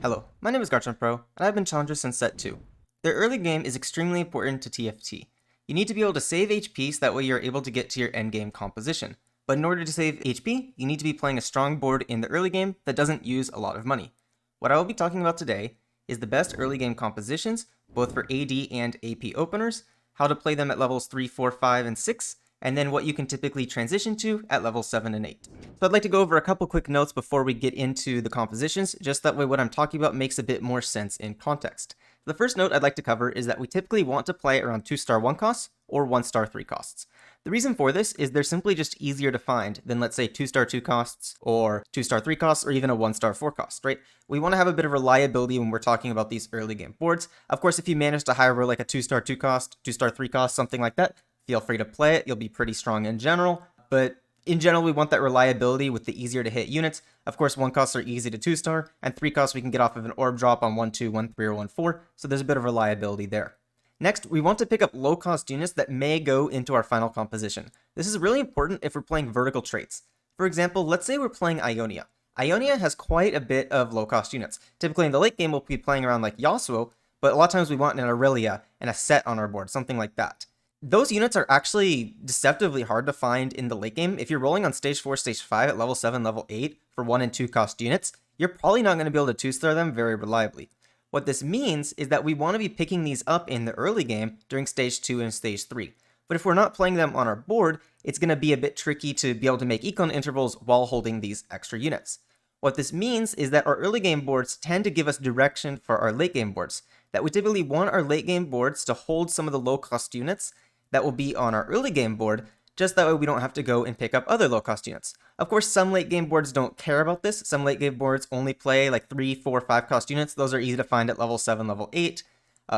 Hello, my name is Garchomp Pro, and I've been Challenger since Set 2. The early game is extremely important to TFT. You need to be able to save HP so that way you're able to get to your endgame composition. But in order to save HP, you need to be playing a strong board in the early game that doesn't use a lot of money. What I will be talking about today is the best early game compositions, both for AD and AP openers, how to play them at levels 3, 4, 5, and 6, and then what you can typically transition to at levels 7 and 8. So I'd like to go over a couple quick notes before we get into the compositions, just that way what I'm talking about makes a bit more sense in context. The first note I'd like to cover is that we typically want to play around 2-star 1 costs or 1-star 3 costs. The reason for this is they're simply just easier to find than, let's say, 2-star 2 costs or 2-star 3 costs or even a 1-star 4 cost, right? We want to have a bit of reliability when we're talking about these early game boards. Of course, if you manage to hire like a 2-star 2 cost, 2-star 3 cost, something like that, feel free to play it. You'll be pretty strong in general, but in general, we want that reliability with the easier to hit units. Of course, 1 costs are easy to 2-star, and 3 costs we can get off of an orb drop on 1-2, 1-3, or 1-4, so there's a bit of reliability there. Next, we want to pick up low-cost units that may go into our final composition. This is really important if we're playing vertical traits. For example, let's say we're playing Ionia. Ionia has quite a bit of low-cost units. Typically in the late game, we'll be playing around like Yasuo, but a lot of times we want an Aurelia and a Set on our board, something like that. Those units are actually deceptively hard to find in the late game. If you're rolling on stage 4, stage 5 at level 7, level 8 for 1 and 2 cost units, you're probably not going to be able to 2-star them very reliably. What this means is that we want to be picking these up in the early game during stage 2 and stage 3. But if we're not playing them on our board, it's going to be a bit tricky to be able to make econ intervals while holding these extra units. What this means is that our early game boards tend to give us direction for our late game boards, that we typically want our late game boards to hold some of the low cost units that will be on our early game board, just that way we don't have to go and pick up other low cost units. Of course, some late game boards don't care about this. Some late game boards only play like 3, 4, 5 cost units. Those are easy to find at level 7, level 8.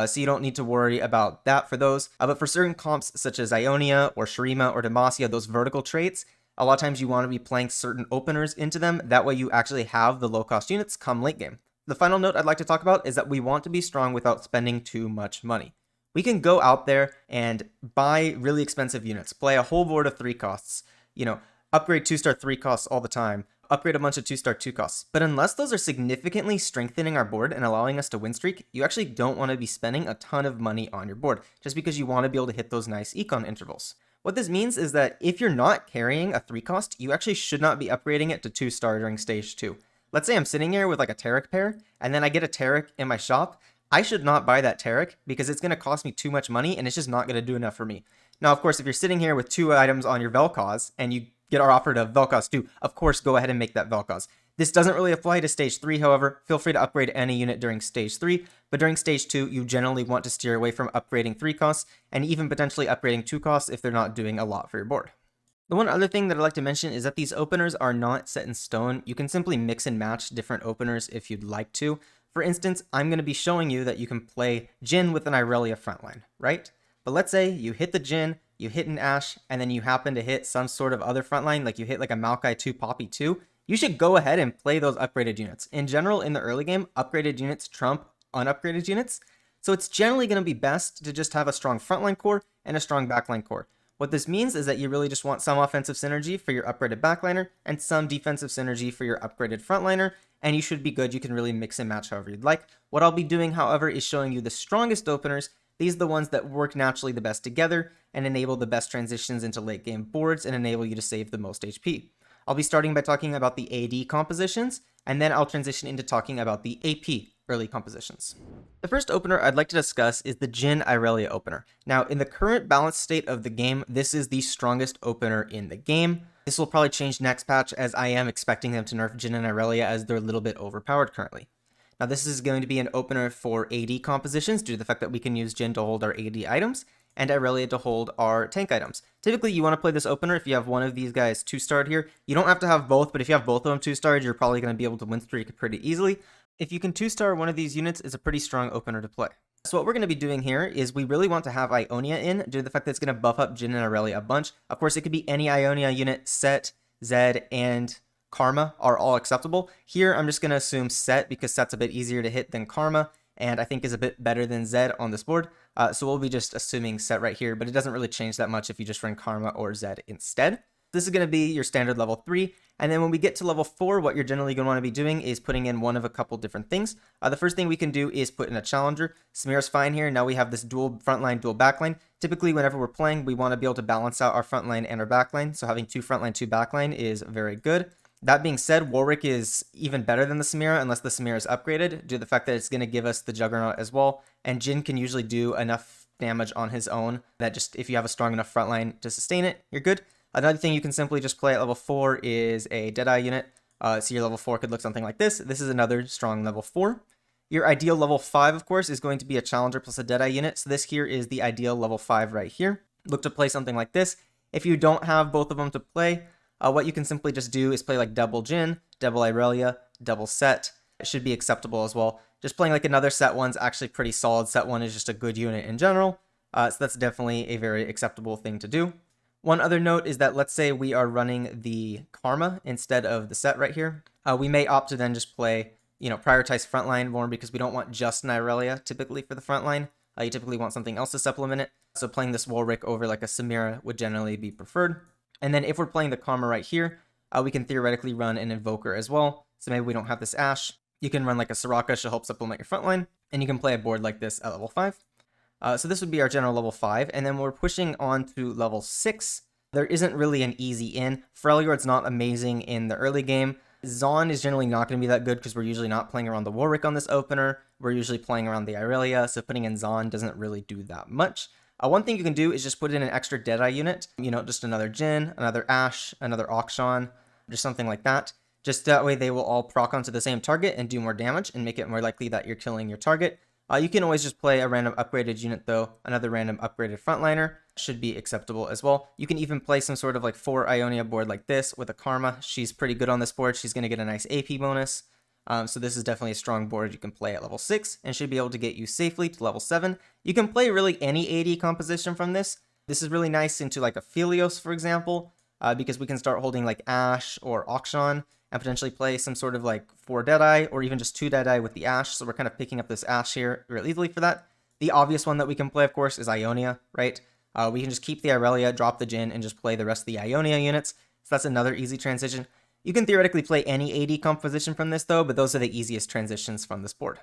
So you don't need to worry about that for those. But for certain comps such as Ionia or Shurima or Demacia, those vertical traits, a lot of times you want to be playing certain openers into them. That way you actually have the low cost units come late game. The final note I'd like to talk about is that we want to be strong without spending too much money. We can go out there and buy really expensive units, play a whole board of 3 costs, upgrade 2-star 3 costs all the time, upgrade a bunch of 2-star 2 costs. But unless those are significantly strengthening our board and allowing us to win streak, you actually don't want to be spending a ton of money on your board, just because you want to be able to hit those nice econ intervals. What this means is that if you're not carrying a 3 cost, you actually should not be upgrading it to 2-star during stage 2. Let's say I'm sitting here with like a Taric pair, and then I get a Taric in my shop. I should not buy that Taric because it's going to cost me too much money and it's just not going to do enough for me. Now, of course, if you're sitting here with 2 items on your Vel'Koz and you get our offer to Vel'Koz 2, of course, go ahead and make that Vel'Koz. This doesn't really apply to stage 3, however. Feel free to upgrade any unit during stage 3, but during stage 2, you generally want to steer away from upgrading 3 costs and even potentially upgrading 2 costs if they're not doing a lot for your board. The one other thing that I'd like to mention is that these openers are not set in stone. You can simply mix and match different openers if you'd like to. For instance, I'm going to be showing you that you can play Jhin with an Irelia frontline, right? But let's say you hit the Jhin, you hit an Ashe, and then you happen to hit some sort of other frontline, like you hit like a Maokai 2, Poppy 2. You should go ahead and play those upgraded units. In general, in the early game, upgraded units trump unupgraded units. So it's generally going to be best to just have a strong frontline core and a strong backline core. What this means is that you really just want some offensive synergy for your upgraded backliner and some defensive synergy for your upgraded frontliner, and you should be good. You can really mix and match however you'd like. What I'll be doing, however, is showing you the strongest openers. These are the ones that work naturally the best together and enable the best transitions into late game boards and enable you to save the most HP. I'll be starting by talking about the AD compositions, and then I'll transition into talking about the AP early compositions. The first opener I'd like to discuss is the Jhin Irelia opener. Now, in the current balanced state of the game, this is the strongest opener in the game. This will probably change next patch, as I am expecting them to nerf Jhin and Irelia as they're a little bit overpowered currently. Now, this is going to be an opener for AD compositions due to the fact that we can use Jhin to hold our AD items and Irelia to hold our tank items. Typically, you want to play this opener if you have one of these guys 2-starred here. You don't have to have both, but if you have both of them 2-starred, you're probably going to be able to win streak pretty easily. If you can 2-star one of these units, it's a pretty strong opener to play. So what we're going to be doing here is we really want to have Ionia in due to the fact that it's going to buff up Jhin and Irelia a bunch. Of course, it could be any Ionia unit. Set, Zed, and Karma are all acceptable. Here, I'm just going to assume Set because Set's a bit easier to hit than Karma, and I think is a bit better than Zed on this board. So we'll be just assuming Set right here, but it doesn't really change that much if you just run Karma or Zed instead. This is going to be your standard level 3. And then when we get to level 4, what you're generally going to want to be doing is putting in one of a couple different things. The first thing we can do is put in a challenger. Samira's fine here. Now we have this dual frontline, dual backline. Typically, whenever we're playing, we want to be able to balance out our frontline and our backline. So having 2 frontline, 2 backline is very good. That being said, Warwick is even better than the Samira unless the Samira is upgraded due to the fact that it's going to give us the Juggernaut as well. And Jhin can usually do enough damage on his own that just if you have a strong enough frontline to sustain it, you're good. Another thing you can simply just play at level 4 is a Deadeye unit. So your level 4 could look something like this. This is another strong level 4. Your ideal level 5, of course, is going to be a Challenger plus a Deadeye unit. So this here is the ideal level 5 right here. Look to play something like this. If you don't have both of them to play, what you can simply just do is play like double Jhin, double Irelia, double Set. It should be acceptable as well. Just playing like another Set 1's actually pretty solid. Set 1 is just a good unit in general. So that's definitely a very acceptable thing to do. One other note is that let's say we are running the Karma instead of the Set right here. We may opt to then just play, prioritize frontline more because we don't want just an Irelia typically for the frontline. You typically want something else to supplement it. So playing this Warwick over like a Samira would generally be preferred. And then if we're playing the Karma right here, we can theoretically run an Invoker as well. So maybe we don't have this Ashe. You can run like a Soraka to help supplement your frontline. And you can play a board like this at level 5. So this would be our general level 5, and then we're pushing on to level 6. There isn't really an easy in. Freljord's not amazing in the early game. Zaun is generally not going to be that good because we're usually not playing around the Warwick on this opener. We're usually playing around the Irelia, so putting in Zaun doesn't really do that much. One thing you can do is just put in an extra Deadeye unit. Just another Jhin, another Ashe, another Akshan, just something like that. Just that way they will all proc onto the same target and do more damage and make it more likely that you're killing your target. You can always just play a random upgraded unit though. Another random upgraded frontliner should be acceptable as well. You can even play some sort of like 4 Ionia board like this with a Karma. She's pretty good on this board. She's going to get a nice AP bonus. So this is definitely a strong board you can play at level 6 and should be able to get you safely to level 7. You can play really any AD composition from this. This is really nice into like a Philios, for example, because we can start holding like Ashe or Akshan and potentially play some sort of like 4 Deadeye or even just 2 Deadeye with the Ashe. So we're kind of picking up this Ashe here real easily for that. The obvious one that we can play, of course, is Ionia, right? We can just keep the Irelia, drop the Jhin, and just play the rest of the Ionia units. So that's another easy transition. You can theoretically play any AD composition from this though, but those are the easiest transitions from this board.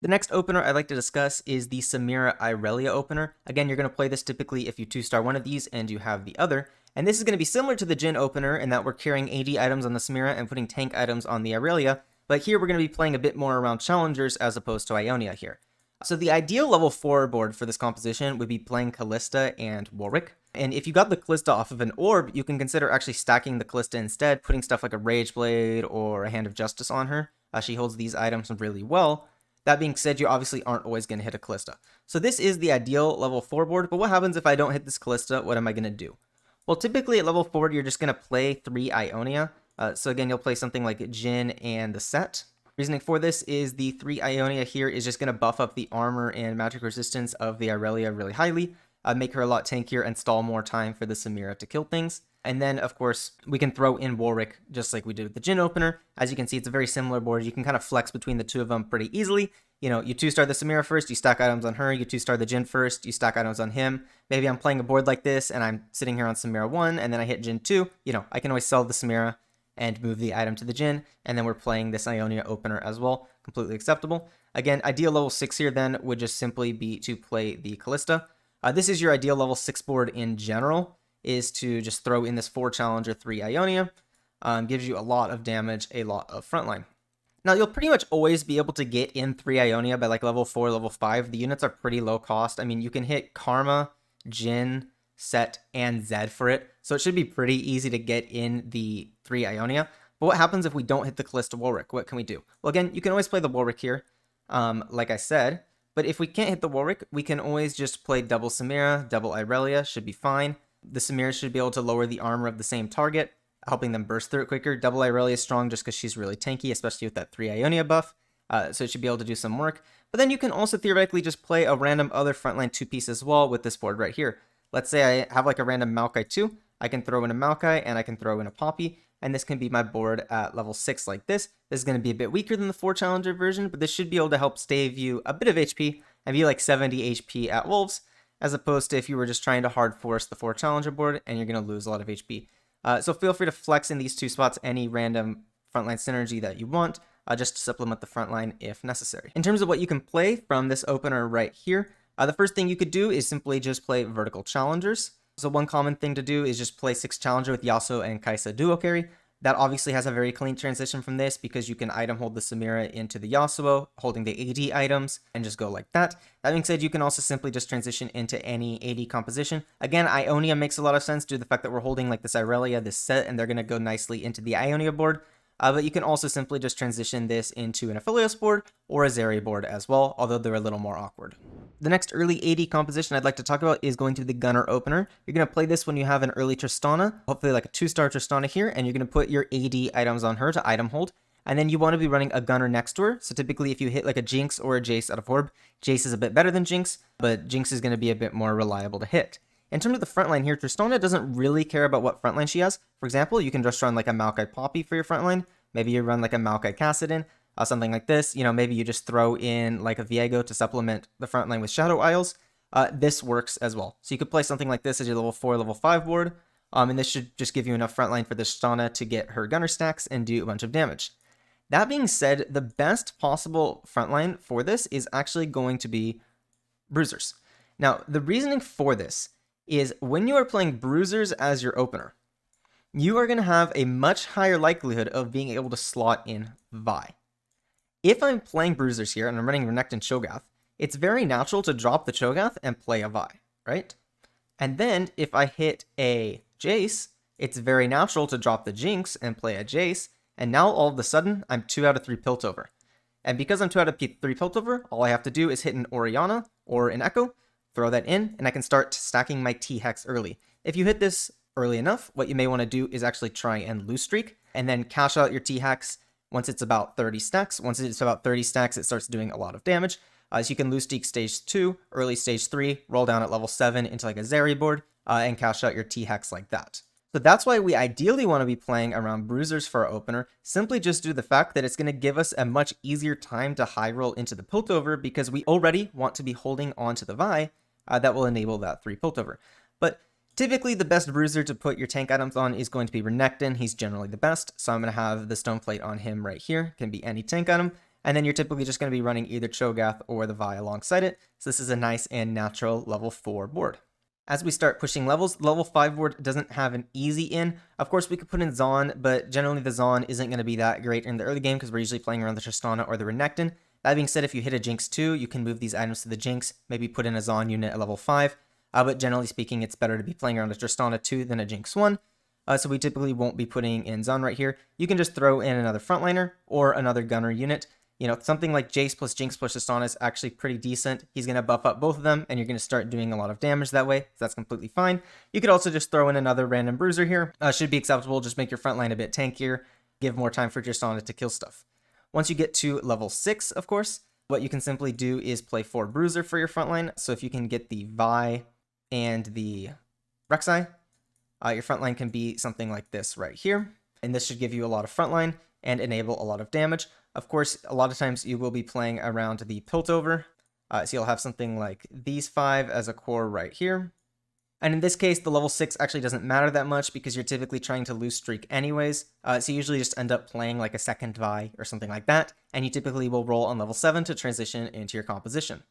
The next opener I'd like to discuss is the Samira Irelia opener. Again, you're going to play this typically if you 2-star one of these and you have the other. And this is going to be similar to the Jhin opener in that we're carrying AD items on the Samira and putting tank items on the Irelia, but here we're going to be playing a bit more around challengers as opposed to Ionia here. So the ideal level 4 board for this composition would be playing Kalista and Warwick. And if you got the Kalista off of an orb, you can consider actually stacking the Kalista instead, putting stuff like a Rage Blade or a Hand of Justice on her. She holds these items really well. That being said, you obviously aren't always going to hit a Kalista. So this is the ideal level 4 board, but what happens if I don't hit this Kalista? What am I going to do? Well, typically at level 4, you're just going to play 3 Ionia. So again, you'll play something like Jhin and the Set. Reasoning for this is the 3 Ionia here is just going to buff up the armor and magic resistance of the Irelia really highly, make her a lot tankier and stall more time for the Samira to kill things. And then, of course, we can throw in Warwick just like we did with the Jhin opener. As you can see, it's a very similar board. You can kind of flex between the two of them pretty easily. You 2-star the Samira first, you stack items on her. You 2-star the Jhin first, you stack items on him. Maybe I'm playing a board like this and I'm sitting here on Samira 1 and then I hit Jhin 2. I can always sell the Samira and move the item to the Jhin, and then we're playing this Ionia opener as well. Completely acceptable. Again, ideal level 6 here then would just simply be to play the Kalista. This is your ideal level 6 board in general, is to just throw in this 4 Challenger, 3 Ionia. Gives you a lot of damage, a lot of frontline. Now, you'll pretty much always be able to get in 3 Ionia by like level 4, level 5. The units are pretty low cost. I mean, you can hit Karma, Jhin, Set, and Zed for it. So it should be pretty easy to get in the 3 Ionia. But what happens if we don't hit the Kalista Warwick? What can we do? Well, again, you can always play the Warwick here, like I said. But if we can't hit the Warwick, we can always just play double Samira, double Irelia, should be fine. The Samira should be able to lower the armor of the same target, helping them burst through it quicker. Double Irelia is strong just because she's really tanky, especially with that 3 Ionia buff. So it should be able to do some work. But then you can also theoretically just play a random other frontline 2-piece as well with this board right here. Let's say I have like a random Maokai 2. I can throw in a Maokai and I can throw in a Poppy. And this can be my board at level 6 like this. This is going to be a bit weaker than the 4 Challenger version, but this should be able to help save you a bit of HP and be like 70 HP at Wolves, as opposed to if you were just trying to hard force the 4 Challenger board and you're going to lose a lot of HP. So feel free to flex in these two spots any random frontline synergy that you want, just to supplement the frontline if necessary. In terms of what you can play from this opener right here, the first thing you could do is simply just play vertical challengers. So one common thing to do is just play 6 challenger with Yasuo and Kai'Sa duo carry. That obviously has a very clean transition from this because you can item hold the Samira into the Yasuo, holding the AD items, and just go like that. That being said, you can also simply just transition into any AD composition. Again, Ionia makes a lot of sense due to the fact that we're holding like this Irelia, this set, and they're going to go nicely into the Ionia board. But you can also simply just transition this into an Aphelios board or a Zeri board as well, although they're a little more awkward. The next early AD composition I'd like to talk about is going to be the Gunner opener. You're going to play this when you have an early Tristana, hopefully like a 2-star Tristana here, and you're going to put your AD items on her to item hold. And then you want to be running a Gunner next to her. So typically if you hit like a Jinx or a Jace out of Orb, Jace is a bit better than Jinx, but Jinx is going to be a bit more reliable to hit. In terms of the frontline here, Tristana doesn't really care about what frontline she has. For example, you can just run like a Maokai Poppy for your frontline. Maybe you run like a Maokai Kassadin, something like this. You know, maybe you just throw in like a Viego to supplement the frontline with Shadow Isles. This works as well. So you could play something like this as your level 4, level 5 board. And this should just give you enough frontline for the Tristana to get her Gunner stacks and do a bunch of damage. That being said, the best possible frontline for this is actually going to be Bruisers. Now, the reasoning for this is when you are playing Bruisers as your opener, you are going to have a much higher likelihood of being able to slot in Vi. If I'm playing Bruisers here and I'm running Renekton Cho'Gath, it's very natural to drop the Cho'Gath and play a Vi, right? And then if I hit a Jace, it's very natural to drop the Jinx and play a Jace, and now all of a sudden I'm 2 out of 3 Piltover. And because I'm 2 out of 3 Piltover, all I have to do is hit an Orianna or an Echo, throw that in, and I can start stacking my T-Hex early. If you hit this early enough, what you may want to do is actually try and lose streak, and then cash out your T-Hex once it's about 30 stacks. Once it's about 30 stacks, it starts doing a lot of damage. So you can lose streak stage 2, early stage 3, roll down at level 7 into like a Zeri board, and cash out your T-Hex like that. So that's why we ideally want to be playing around Bruisers for our opener, simply just due to the fact that it's going to give us a much easier time to high roll into the Piltover because we already want to be holding on to the Vi that will enable that 3 Piltover. But typically, the best Bruiser to put your tank items on is going to be Renekton. He's generally the best, so I'm going to have the Stone Plate on him right here. Can be any tank item. And then you're typically just going to be running either Cho'Gath or the Vi alongside it. So this is a nice and natural level 4 board. As we start pushing levels, the level 5 board doesn't have an easy in. Of course, we could put in Zaun, but generally the Zaun isn't going to be that great in the early game because we're usually playing around the Tristana or the Renekton. That being said, if you hit a Jinx 2, you can move these items to the Jinx, maybe put in a Zaun unit at level 5. But generally speaking, it's better to be playing around a Tristana 2 than a Jinx 1. So we typically won't be putting in Zaun right here. You can just throw in another frontliner or another Gunner unit. You know, something like Jace plus Jinx plus Tristana is actually pretty decent. He's going to buff up both of them, and you're going to start doing a lot of damage that way. So that's completely fine. You could also just throw in another random Bruiser here. Should be acceptable. Just make your frontline a bit tankier. Give more time for Tristana to kill stuff. Once you get to level 6, of course, what you can simply do is play 4 Bruiser for your frontline. So if you can get the Vi and the Rek'Sai, your frontline can be something like this right here. And this should give you a lot of frontline and enable a lot of damage. Of course, a lot of times you will be playing around the Piltover. So you'll have something like these 5 as a core right here. And in this case, the level 6 actually doesn't matter that much because you're typically trying to lose streak anyways. So you usually just end up playing like a second Vi or something like that. And you typically will roll on level 7 to transition into your composition.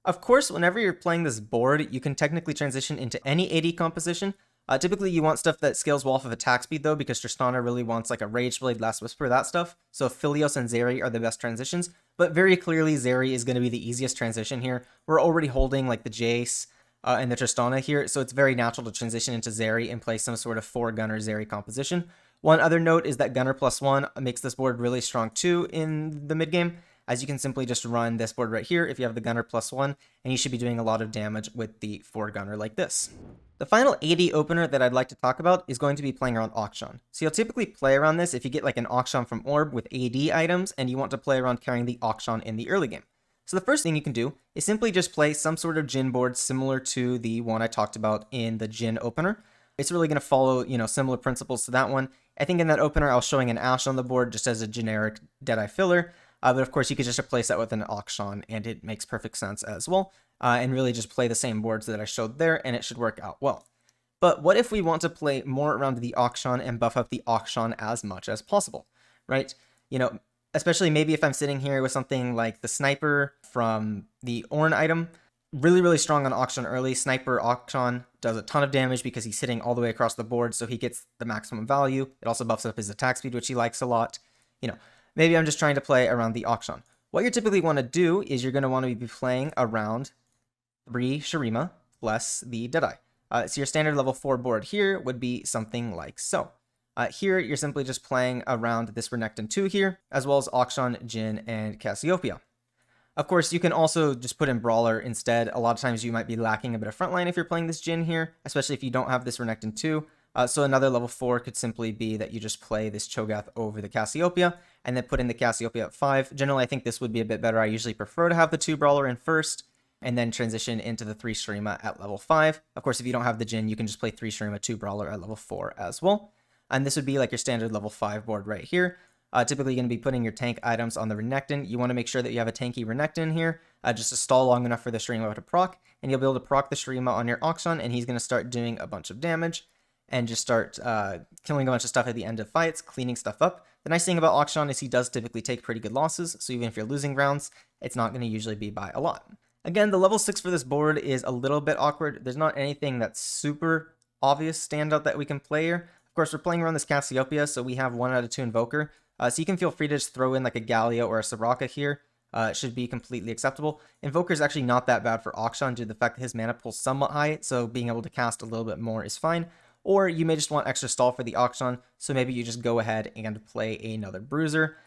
Of course, whenever you're playing this board, you can technically transition into any AD composition. Typically, you want stuff that scales well off of attack speed, though, because Tristana really wants like a Rage Blade, Last Whisper, that stuff. So Philios and Zeri are the best transitions, but very clearly Zeri is going to be the easiest transition here. We're already holding like the Jace and the Tristana here, so it's very natural to transition into Zeri and play some sort of 4-Gunner Zeri composition. One other note is that Gunner +1 makes this board really strong too in the mid game, as you can simply just run this board right here if you have the Gunner +1, and you should be doing a lot of damage with the 4-Gunner like this. The final AD opener that I'd like to talk about is going to be playing around Akshan. So you'll typically play around this if you get like an Akshan from Orb with AD items and you want to play around carrying the Akshan in the early game. So the first thing you can do is simply just play some sort of Jhin board similar to the one I talked about in the Jhin opener. It's really going to follow, similar principles to that one. I think in that opener I was showing an Ashe on the board just as a generic Deadeye filler. But of course you could just replace that with an Akshan and it makes perfect sense as well. And really just play the same boards that I showed there and it should work out well. But what if we want to play more around the Akshan and buff up the Akshan as much as possible, right? You know, especially maybe if I'm sitting here with something like the Sniper from the Ornn item, really, really strong on Akshan early. Sniper Akshan does a ton of damage because he's hitting all the way across the board, so he gets the maximum value. It also buffs up his attack speed, which he likes a lot. You know, maybe I'm just trying to play around the Akshan. What you typically want to do is you're going to want to be playing around 3 Shurima plus the Deadeye. So your standard level 4 board here would be something like so. Here, you're simply just playing around this Renekton 2 here, as well as Akshan, Jhin, and Cassiopeia. Of course, you can also just put in Brawler instead. A lot of times you might be lacking a bit of frontline if you're playing this Jhin here, especially if you don't have this Renekton 2. So another level 4 could simply be that you just play this Cho'Gath over the Cassiopeia, and then put in the Cassiopeia at 5. Generally, I think this would be a bit better. I usually prefer to have the 2 Brawler in first, and then transition into the 3 Shurima at level 5. Of course, if you don't have the Jhin, you can just play 3 Shurima, 2 Brawler at level 4 as well. And this would be like your standard level 5 board right here. Typically, you're going to be putting your tank items on the Renekton. You want to make sure that you have a tanky Renekton here, just to stall long enough for the Shurima to proc, and you'll be able to proc the Shurima on your Akshan, and he's going to start doing a bunch of damage, and just start killing a bunch of stuff at the end of fights, cleaning stuff up. The nice thing about Akshan is he does typically take pretty good losses, so even if you're losing rounds, it's not going to usually be by a lot. Again, the level 6 for this board is a little bit awkward. There's not anything that's super obvious standout that we can play here. Of course, we're playing around this Cassiopeia, so we have 1 out of 2 Invoker. So you can feel free to just throw in like a Galio or a Soraka here. It should be completely acceptable. Invoker is actually not that bad for Akshan due to the fact that his mana pool is somewhat high, so being able to cast a little bit more is fine. Or you may just want extra stall for the Akshan, so maybe you just go ahead and play another Bruiser.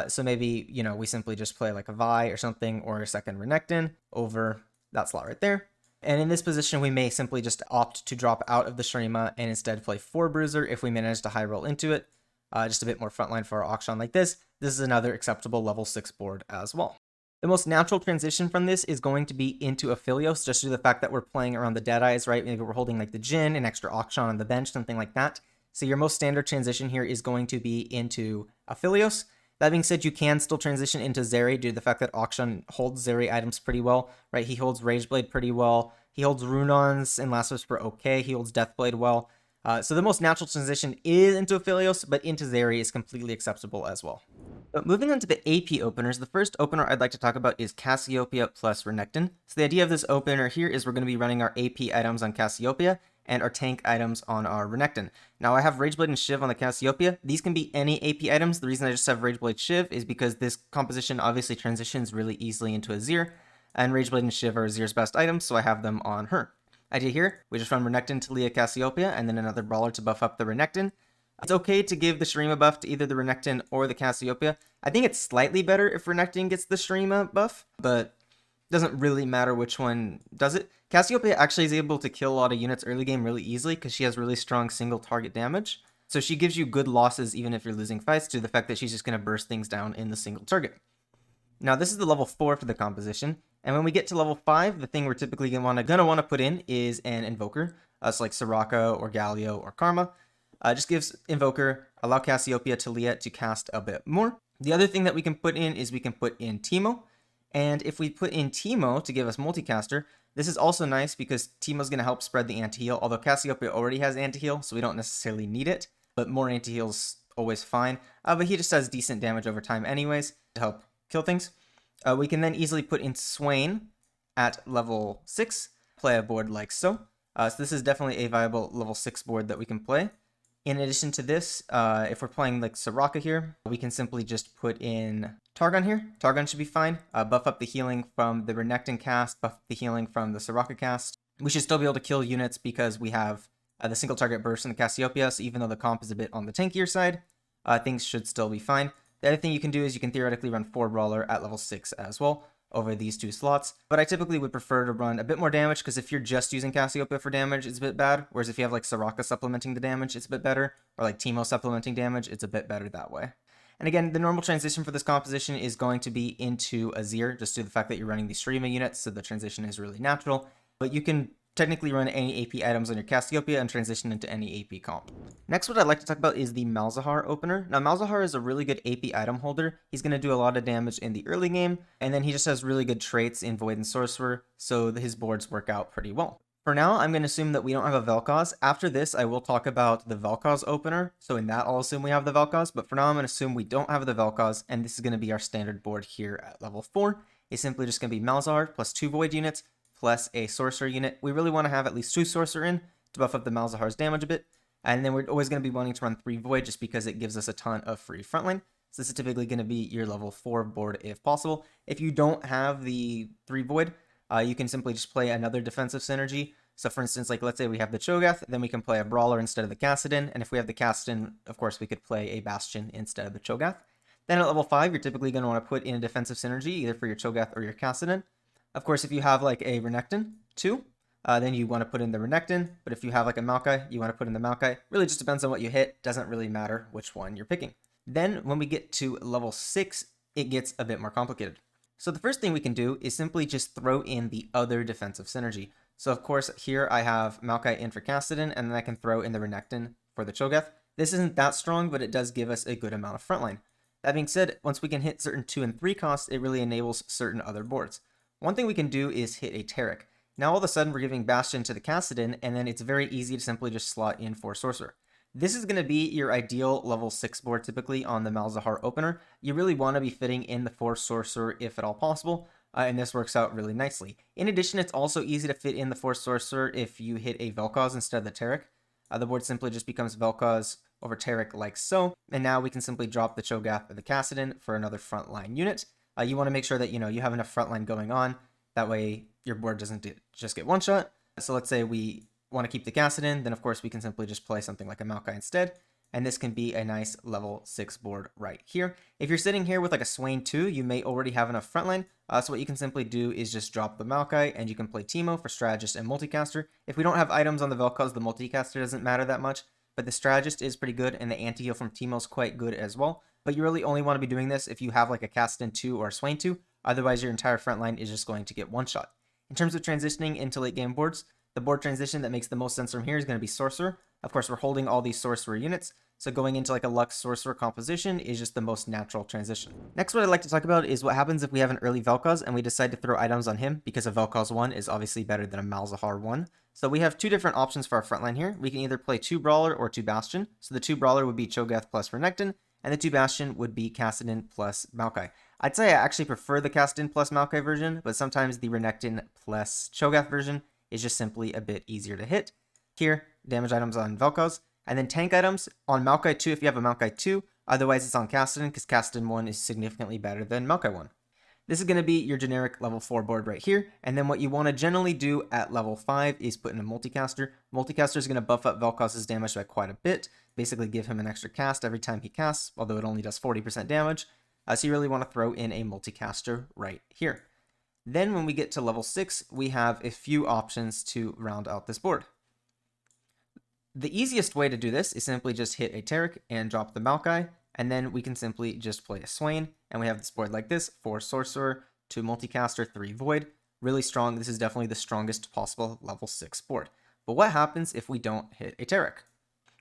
So maybe, you know, we simply just play like a Vi or something, or a second Renekton over that slot right there. And in this position, we may simply just opt to drop out of the Shurima and instead play 4 Bruiser if we manage to high roll into it. Just a bit more frontline for our Akshan like this. This is another acceptable level 6 board as well. The most natural transition from this is going to be into Aphelios, just due to the fact that we're playing around the Deadeyes, right? Maybe we're holding like the Jhin, an extra Akshan on the bench, something like that. So your most standard transition here is going to be into Aphelios. That being said, you can still transition into Zeri due to the fact that Akshan holds Zeri items pretty well, right? He holds Rageblade pretty well. He holds Runons and Last Whisper okay. He holds Deathblade well. So the most natural transition is into Aphelios, but into Zeri is completely acceptable as well. But moving on to the AP openers, the first opener I'd like to talk about is Cassiopeia plus Renekton. So the idea of this opener here is we're going to be running our AP items on Cassiopeia and our tank items on our Renekton. Now I have Rageblade and Shiv on the Cassiopeia. These can be any AP items. The reason I just have Rageblade Shiv is because this composition obviously transitions really easily into Azir, and Rageblade and Shiv are Azir's best items, so I have them on her. Idea here, we just run Renekton to Talia Cassiopeia, and then another Brawler to buff up the Renekton. It's okay to give the Shurima buff to either the Renekton or the Cassiopeia. I think it's slightly better if Renekton gets the Shurima buff, but it doesn't really matter which one does it. Cassiopeia actually is able to kill a lot of units early game really easily because she has really strong single target damage. So she gives you good losses even if you're losing fights due to the fact that she's just going to burst things down in the single target. Now this is the level 4 for the composition, and when we get to level 5, the thing we're typically gonna want to put in is an Invoker, so like Soraka or Galio or Karma. Just gives Invoker, allow Cassiopeia Talia to cast a bit more. The other thing that we can put in is we can put in Teemo, and if we put in Teemo to give us multicaster, this is also nice because Teemo's going to help spread the anti-heal, although Cassiopeia already has anti-heal, so we don't necessarily need it, but more anti-heal's always fine. But he just has decent damage over time anyways to help kill things. We can then easily put in Swain at level 6, play a board like so. So this is definitely a viable level 6 board that we can play. In addition to this, if we're playing like Soraka here, we can simply just put in Targon here. Targon should be fine. Buff up the healing from the Renekton cast, buff the healing from the Soraka cast. We should still be able to kill units because we have the single target burst in the Cassiopeia, so even though the comp is a bit on the tankier side, things should still be fine. The other thing you can do is you can theoretically run 4 Brawler at level 6 as well over these 2 slots, but I typically would prefer to run a bit more damage because if you're just using Cassiopeia for damage, it's a bit bad, whereas if you have like Soraka supplementing the damage, it's a bit better, or like Teemo supplementing damage, it's a bit better that way. And again, the normal transition for this composition is going to be into Azir, just due to the fact that you're running these Shurima units, so the transition is really natural, but you can technically run any AP items on your Cassiopeia and transition into any AP comp. Next, what I'd like to talk about is the Malzahar opener. Now, Malzahar is a really good AP item holder. He's going to do a lot of damage in the early game, and then he just has really good traits in Void and Sorcerer, so his boards work out pretty well. For now, I'm going to assume that we don't have a Vel'Koz. After this, I will talk about the Vel'Koz opener, so in that I'll assume we have the Vel'Koz, but for now I'm going to assume we don't have the Vel'Koz, and this is going to be our standard board here at level 4. It's simply just going to be Malzahar plus 2 Void units plus a Sorcerer unit. We really want to have at least 2 Sorcerer in to buff up the Malzahar's damage a bit, and then we're always going to be wanting to run 3 Void just because it gives us a ton of free frontline. So this is typically going to be your level 4 board if possible. If you don't have the 3 Void, you can simply just play another defensive synergy. So for instance, like let's say we have the Cho'Gath, then we can play a Brawler instead of the Kassadin, and if we have the Kassadin, of course we could play a Bastion instead of the Cho'Gath. Then at level 5, you're typically going to want to put in a defensive synergy, either for your Cho'Gath or your Kassadin. Of course, if you have like a Renekton too, then you want to put in the Renekton, but if you have like a Maokai, you want to put in the Maokai. Really just depends on what you hit, doesn't really matter which one you're picking. Then when we get to level 6, it gets a bit more complicated. So the first thing we can do is simply just throw in the other defensive synergy. So of course, here I have Maokai in for Kassadin, and then I can throw in the Renekton for the Cho'Gath. This isn't that strong, but it does give us a good amount of frontline. That being said, once we can hit certain 2 and 3 costs, it really enables certain other boards. One thing we can do is hit a Taric. Now all of a sudden we're giving Bastion to the Kassadin, and then it's very easy to simply just slot in for Sorcerer. This is going to be your ideal level 6 board typically on the Malzahar opener. You really want to be fitting in the 4 Sorcerer if at all possible. And this works out really nicely. In addition, it's also easy to fit in the 4 Sorcerer if you hit a Vel'Koz instead of the Taric. The board simply just becomes Vel'Koz over Taric like so, and now we can simply drop the Cho'Gath or the Kassadin for another frontline unit. You want to make sure that you have enough frontline going on, that way your board doesn't just get one shot. So let's say we want to keep the Kassadin, then of course we can simply just play something like a Maokai instead. And this can be a nice level 6 board right here. If you're sitting here with like a Swain 2, you may already have enough frontline. So what you can simply do is just drop the Maokai, and you can play Teemo for Strategist and Multicaster. If we don't have items on the Vel'Koz, the Multicaster doesn't matter that much, but the Strategist is pretty good, and the anti-heal from Teemo is quite good as well. But you really only want to be doing this if you have like a Kassadin 2 or a Swain 2, otherwise your entire frontline is just going to get one shot. In terms of transitioning into late game boards, the board transition that makes the most sense from here is going to be Sorcerer. Of course, we're holding all these Sorcerer units, so going into like a Lux Sorcerer composition is just the most natural transition. Next, what I'd like to talk about is what happens if we have an early Vel'Koz and we decide to throw items on him, because a Vel'Koz 1 is obviously better than a Malzahar 1. So we have 2 different options for our frontline here. We can either play 2 Brawler or 2 Bastion. So the 2 Brawler would be Cho'Gath plus Renekton, and the 2 Bastion would be Kassadin plus Maokai. I'd say I actually prefer the Kassadin plus Maokai version, but sometimes the Renekton plus Cho'Gath version is just simply a bit easier to hit. Here, damage items on Vel'Koz, and then tank items on Maokai 2 if you have a Maokai 2, otherwise it's on Kassadin because Kassadin 1 is significantly better than Maokai 1. This is going to be your generic level 4 board right here, and then what you want to generally do at level 5 is put in a Multicaster. Multicaster is going to buff up Vel'Koz's damage by quite a bit, basically give him an extra cast every time he casts, although it only does 40% damage, so you really want to throw in a Multicaster right here. Then when we get to level 6, we have a few options to round out this board. The easiest way to do this is simply just hit a Taric and drop the Maokai, and then we can simply just play a Swain, and we have this board like this: 4 Sorcerer, 2 Multicaster, 3 Void. Really strong. This is definitely the strongest possible level 6 board. But what happens if we don't hit a Taric?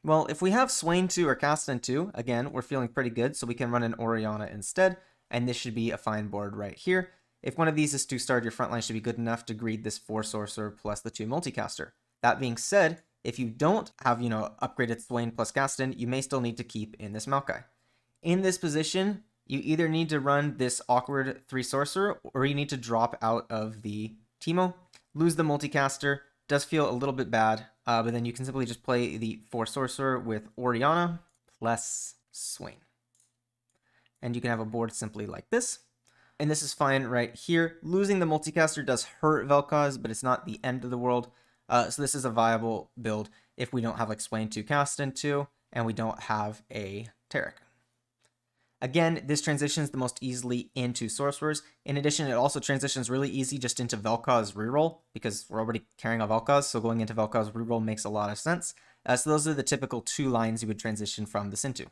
Well, if we have Swain 2 or Kassadin 2, again, we're feeling pretty good, so we can run an Orianna instead, and this should be a fine board right here. If one of these is 2-starred, your frontline should be good enough to greed this 4 Sorcerer plus the 2 Multicaster. That being said, if you don't have, upgraded Swain plus Kassadin, you may still need to keep in this Maokai. In this position, you either need to run this awkward 3 Sorcerer, or you need to drop out of the Teemo, lose the Multicaster. Does feel a little bit bad, but then you can simply just play the 4 Sorcerer with Orianna plus Swain. And you can have a board simply like this. And this is fine right here. Losing the Multicaster does hurt Vel'Koz, but it's not the end of the world. So this is a viable build if we don't have like Swain 2 Kassadin 2, and we don't have a Taric. Again, this transitions the most easily into Sorcerers. In addition, it also transitions really easy just into Vel'Koz reroll, because we're already carrying a Vel'Koz, so going into Vel'Koz reroll makes a lot of sense. So those are the typical 2 lines you would transition from this into.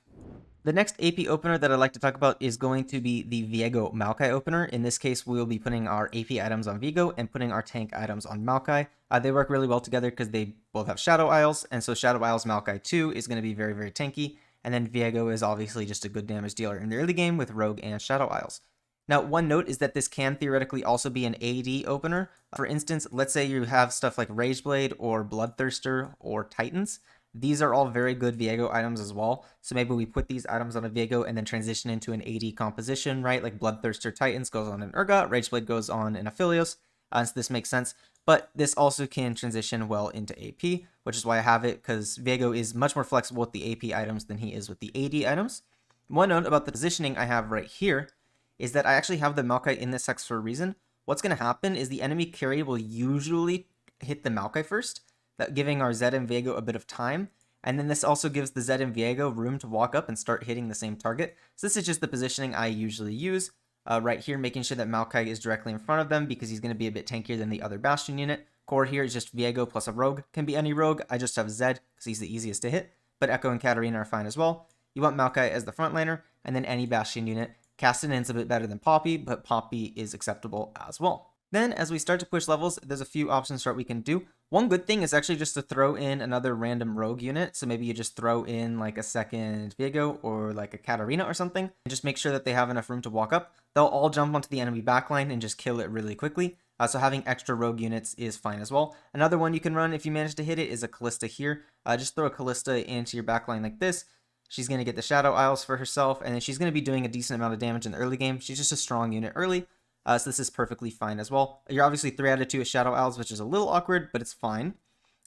The next AP opener that I'd like to talk about is going to be the Viego Maokai opener. In this case, we will be putting our AP items on Viego and putting our tank items on Maokai. They work really well together because they both have Shadow Isles, and so Shadow Isles Maokai 2 is going to be very, very tanky, and then Viego is obviously just a good damage dealer in the early game with Rogue and Shadow Isles. Now, one note is that this can theoretically also be an AD opener, For instance, let's say you have stuff like Rageblade or Bloodthirster or Titans. These are all very good Viego items as well. So maybe we put these items on a Viego and then transition into an AD composition, right? Like Bloodthirster Titans goes on an Urgot, Rageblade goes on an Aphelios. So this makes sense. But this also can transition well into AP, which is why I have it, because Viego is much more flexible with the AP items than he is with the AD items. One note about the positioning I have right here is that I actually have the Maokai in this hex for a reason. What's going to happen is the enemy carry will usually hit the Maokai first, that giving our Zed and Viego a bit of time. And then this also gives the Zed and Viego room to walk up and start hitting the same target. So this is just the positioning I usually use. Right here, making sure that Maokai is directly in front of them because he's going to be a bit tankier than the other Bastion unit. Core here is just Viego plus a rogue. Can be any rogue. I just have Zed because he's the easiest to hit. But Echo and Katarina are fine as well. You want Maokai as the frontliner, and then any Bastion unit. Kassadin's a bit better than Poppy, but Poppy is acceptable as well. Then, as we start to push levels, there's a few options for what we can do. One good thing is actually just to throw in another random rogue unit. So maybe you just throw in like a second Viego or like a Katarina or something, and just make sure that they have enough room to walk up. They'll all jump onto the enemy backline and just kill it really quickly. So having extra rogue units is fine as well. Another one you can run if you manage to hit it is a Kalista here. Just throw a Kalista into your backline like this. She's going to get the Shadow Isles for herself, and then she's going to be doing a decent amount of damage in the early game. She's just a strong unit early, so this is perfectly fine as well. You're obviously 3 out of 2 with Shadow Isles, which is a little awkward, but it's fine.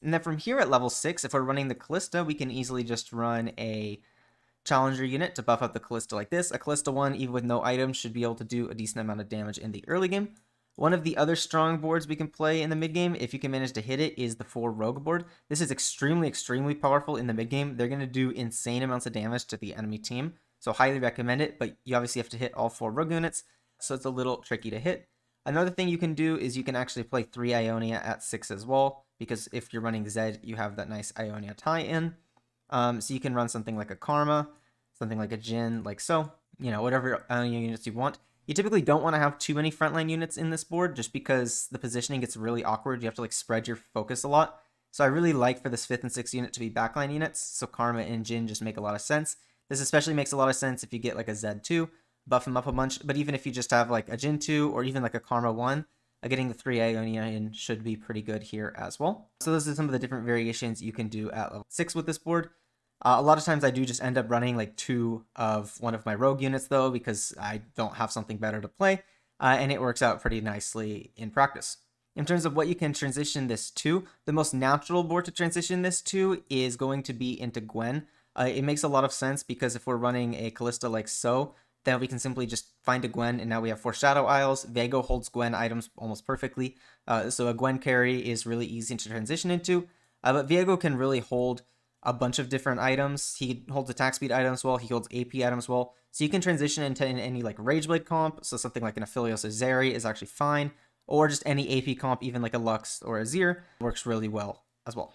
And then from here at level 6, if we're running the Kalista, we can easily just run a Challenger unit to buff up the Kalista like this. A Kalista 1, even with no items, should be able to do a decent amount of damage in the early game. One of the other strong boards we can play in the mid game, if you can manage to hit it, is the 4 Rogue board. This is extremely powerful in the mid game. They're going to do insane amounts of damage to the enemy team, so highly recommend it, but you obviously have to hit all 4 Rogue units, so it's a little tricky to hit. Another thing you can do is you can actually play 3 Ionia at 6 as well, because if you're running Zed, you have that nice Ionia tie-in. So you can run something like a Karma, something like a Jhin, like so, whatever Ionia units you want. You typically don't want to have too many frontline units in this board just because the positioning gets really awkward. You have to like spread your focus a lot. So I really like for this 5th and 6th unit to be backline units. So Karma and Jhin just make a lot of sense. This especially makes a lot of sense if you get like a Zed 2, buff him up a bunch. But even if you just have like a Jhin 2 or even like a Karma 1, getting the 3 Ionia in should be pretty good here as well. So those are some of the different variations you can do at level 6 with this board. A lot of times I do just end up running like 2 of one of my rogue units though, because I don't have something better to play, and it works out pretty nicely in practice. In terms of what you can transition this to, the most natural board to transition this to is going to be into Gwen. It makes a lot of sense because if we're running a Kalista like so, then we can simply just find a Gwen, and now we have 4 Shadow Isles. Viego holds Gwen items almost perfectly, so a Gwen carry is really easy to transition into, but Viego can really hold a bunch of different items. He holds attack speed items well, he holds AP items well, so you can transition into any like Rageblade comp, so something like an Aphelios or Zeri is actually fine, or just any AP comp, even like a Lux or a Azir, works really well as well.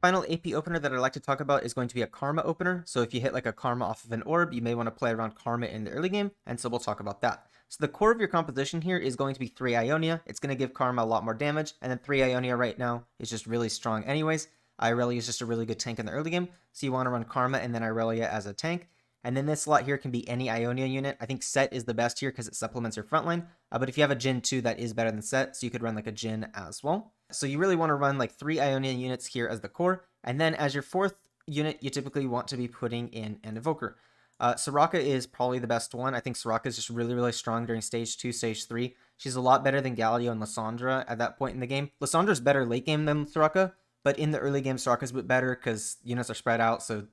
Final AP opener that I'd like to talk about is going to be a Karma opener, so if you hit like a Karma off of an orb, you may want to play around Karma in the early game, and so we'll talk about that. So the core of your composition here is going to be 3 Ionia. It's going to give Karma a lot more damage, and then 3 Ionia right now is just really strong anyways. Irelia is just a really good tank in the early game, so you want to run Karma and then Irelia as a tank. And then this slot here can be any Ionia unit. I think Set is the best here because it supplements your frontline, but if you have a Jhin 2, that is better than Set, so you could run like a Jhin as well. So you really want to run like 3 Ionia units here as the core, and then as your 4th unit, you typically want to be putting in an Evoker. Soraka is probably the best one. I think Soraka is just really strong during stage 2, stage 3. She's a lot better than Galio and Lissandra at that point in the game. Lissandra's better late game than Soraka, but in the early game, Soraka's a bit better because units are spread out, so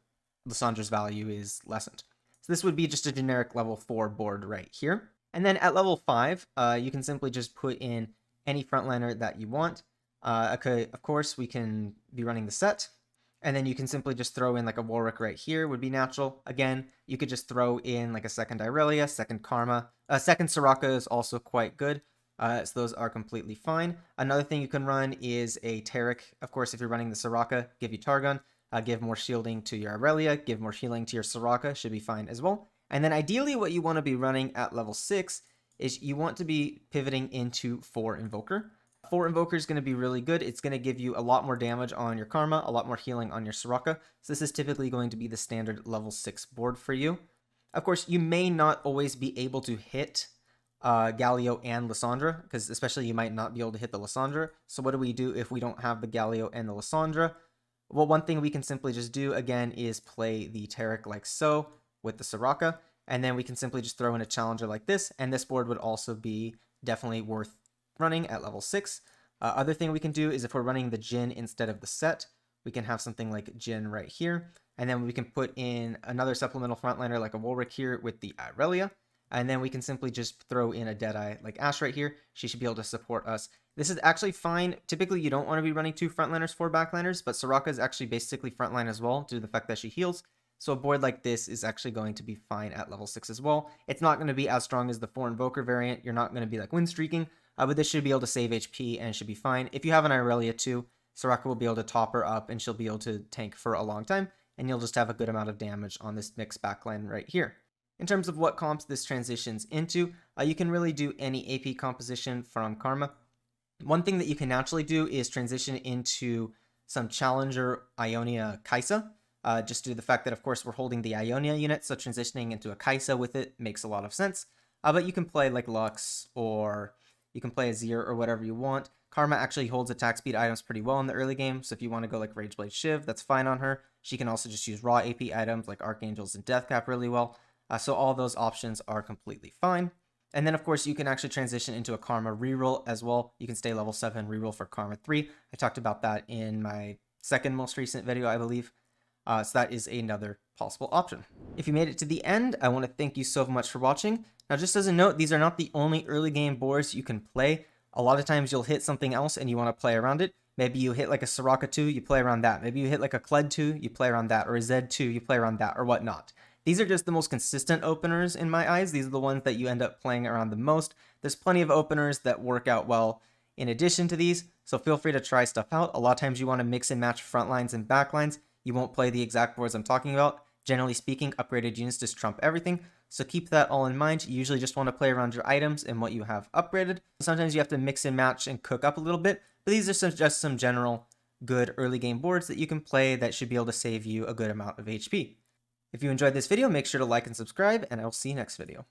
Lissandra's value is lessened. So this would be just a generic level 4 board right here. And then at level 5, you can simply just put in any frontliner that you want. Okay, of course, we can be running the Set, and then you can simply just throw in like a Warwick right here would be natural. Again, you could just throw in like a second Irelia, second Karma. Second Soraka is also quite good. So those are completely fine. Another thing you can run is a Taric. Of course, if you're running the Soraka, give you Targon. Give more shielding to your Irelia, give more healing to your Soraka, should be fine as well. And then ideally what you want to be running at level 6 is you want to be pivoting into 4 Invoker. 4 Invoker is going to be really good. It's going to give you a lot more damage on your Karma, a lot more healing on your Soraka. So this is typically going to be the standard level 6 board for you. Of course, you may not always be able to hit Galio and Lysandra, because especially you might not be able to hit the Lysandra. So what do we do if we don't have the Galio and the Lysandra? Well, one thing we can simply just do, again, is play the Taric like so with the Soraka, and then we can simply just throw in a challenger like this, and this board would also be definitely worth running at level 6. Other thing we can do is if we're running the Jhin instead of the Set, we can have something like Jhin right here, and then we can put in another supplemental frontliner like a Warwick here with the Irelia, and then we can simply just throw in a Deadeye like Ashe right here. She should be able to support us. This is actually fine. Typically, you don't want to be running 2 frontliners, 4 backliners, but Soraka is actually basically frontline as well due to the fact that she heals. So a board like this is actually going to be fine at level 6 as well. It's not going to be as strong as the 4 Invoker variant. You're not going to be like win streaking, but this should be able to save HP and should be fine. If you have an Irelia too, Soraka will be able to top her up and she'll be able to tank for a long time, and you'll just have a good amount of damage on this mixed backline right here. In terms of what comps this transitions into, you can really do any AP composition from Karma. One thing that you can naturally do is transition into some Challenger Ionia Kai'Sa, just due to the fact that, of course, we're holding the Ionia unit, so transitioning into a Kai'Sa with it makes a lot of sense. But you can play like Lux, or you can play Azir, or whatever you want. Karma actually holds attack speed items pretty well in the early game, so if you want to go like Rageblade Shiv, that's fine on her. She can also just use raw AP items like Archangels and Deathcap really well. So all those options are completely fine. And then, of course, you can actually transition into a Karma reroll as well. You can stay level 7, reroll for Karma 3. I talked about that in my second most recent video, I believe. So that is another possible option. If you made it to the end, I want to thank you so much for watching. Now, just as a note, these are not the only early game boards you can play. A lot of times you'll hit something else and you want to play around it. Maybe you hit like a Soraka 2, you play around that. Maybe you hit like a Kled 2, you play around that. Or a Zed 2, you play around that, or whatnot. These are just the most consistent openers in my eyes. These are the ones that you end up playing around the most. There's plenty of openers that work out well in addition to these, so feel free to try stuff out. A lot of times you want to mix and match front lines and back lines. You won't play the exact boards I'm talking about. Generally speaking, upgraded units just trump everything, so keep that all in mind. You usually just want to play around your items and what you have upgraded. Sometimes you have to mix and match and cook up a little bit, but these are just some general good early game boards that you can play that should be able to save you a good amount of HP. If you enjoyed this video, make sure to like and subscribe, and I will see you next video.